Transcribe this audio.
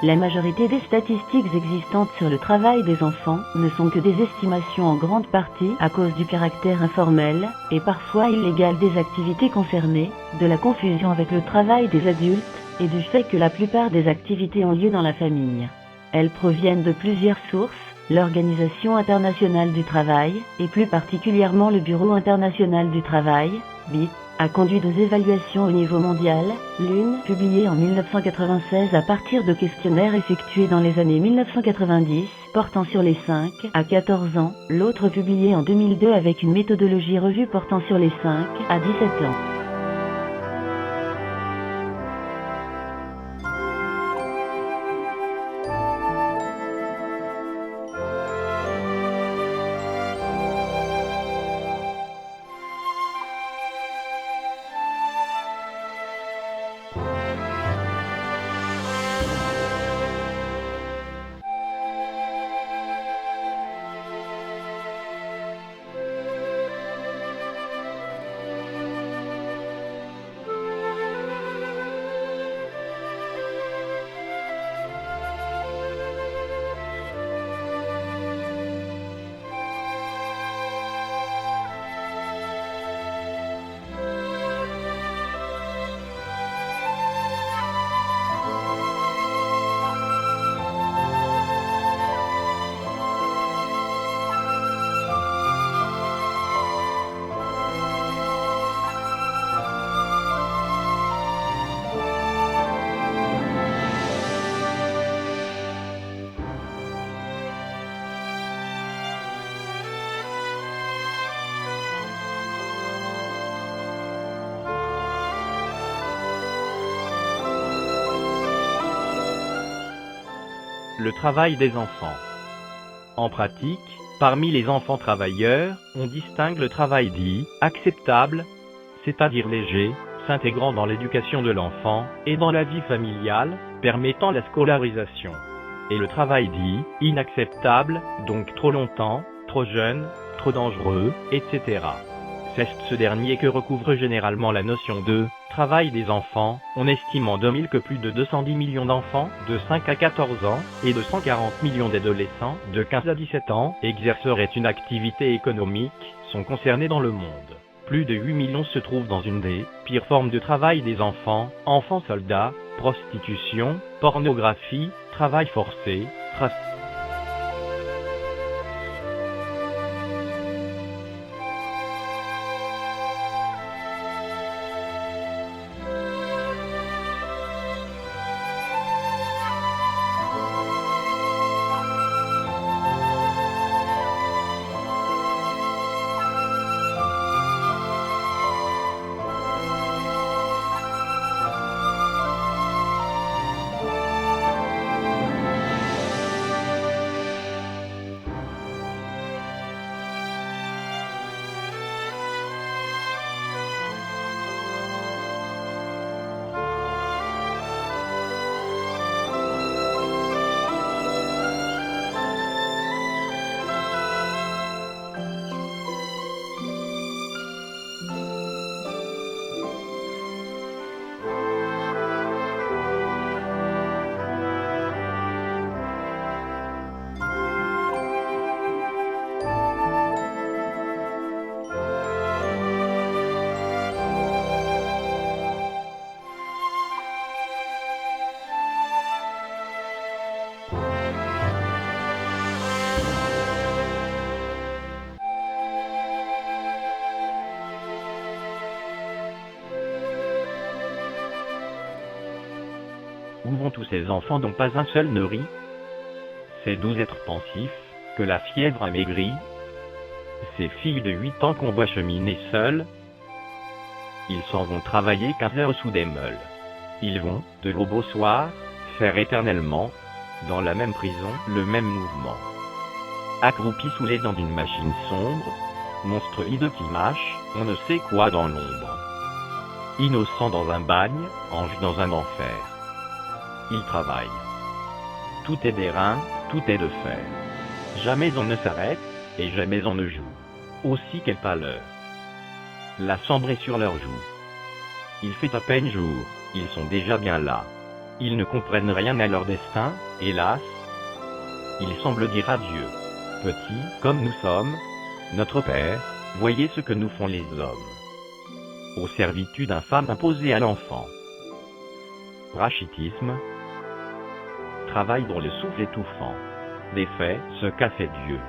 La majorité des statistiques existantes sur le travail des enfants ne sont que des estimations en grande partie à cause du caractère informel et parfois illégal des activités concernées, de la confusion avec le travail des adultes et du fait que la plupart des activités ont lieu dans la famille. Elles proviennent de plusieurs sources, l'Organisation internationale du travail, et plus particulièrement le Bureau international du travail, BIT, a conduit des évaluations au niveau mondial, l'une publiée en 1996 à partir de questionnaires effectués dans les années 1990, portant sur les 5 à 14 ans, l'autre publiée en 2002 avec une méthodologie revue portant sur les 5 à 17 ans. Le travail des enfants. En pratique, parmi les enfants travailleurs, on distingue le travail dit « acceptable », c'est-à-dire léger, s'intégrant dans l'éducation de l'enfant et dans la vie familiale, permettant la scolarisation. Et le travail dit « inacceptable », donc trop longtemps, trop jeune, trop dangereux, etc. C'est ce dernier que recouvre généralement la notion de travail des enfants, on estime en 2000 que plus de 210 millions d'enfants de 5 à 14 ans et de 140 millions d'adolescents de 15 à 17 ans exerceraient une activité économique, sont concernés dans le monde. Plus de 8 millions se trouvent dans une des pires formes de travail des enfants, enfants soldats, prostitution, pornographie, travail forcé, trafic. Où vont tous ces enfants dont pas un seul ne rit? Ces doux êtres pensifs, que la fièvre a maigris? Ces filles de 8 ans qu'on voit cheminer seules? Ils s'en vont travailler 15 heures sous des meules. Ils vont, de l'aube au soir, faire éternellement, dans la même prison, le même mouvement. Accroupis sous les dents d'une machine sombre, monstre hideux qui mâche, on ne sait quoi dans l'ombre. Innocent dans un bagne, ange dans un enfer. Ils travaillent. Tout est d'airain, tout est de fer. Jamais on ne s'arrête, et jamais on ne joue. Aussi quelle pâleur. La cendre est sur leurs joues. Il fait à peine jour, ils sont déjà bien là. Ils ne comprennent rien à leur destin, hélas. Ils semblent dire à Dieu: Petit, comme nous sommes, notre Père, voyez ce que nous font les hommes. Aux servitudes infâmes imposées à l'enfant. Rachitisme. Travail dont le souffle étouffant. Des faits, ce qu'a fait Dieu.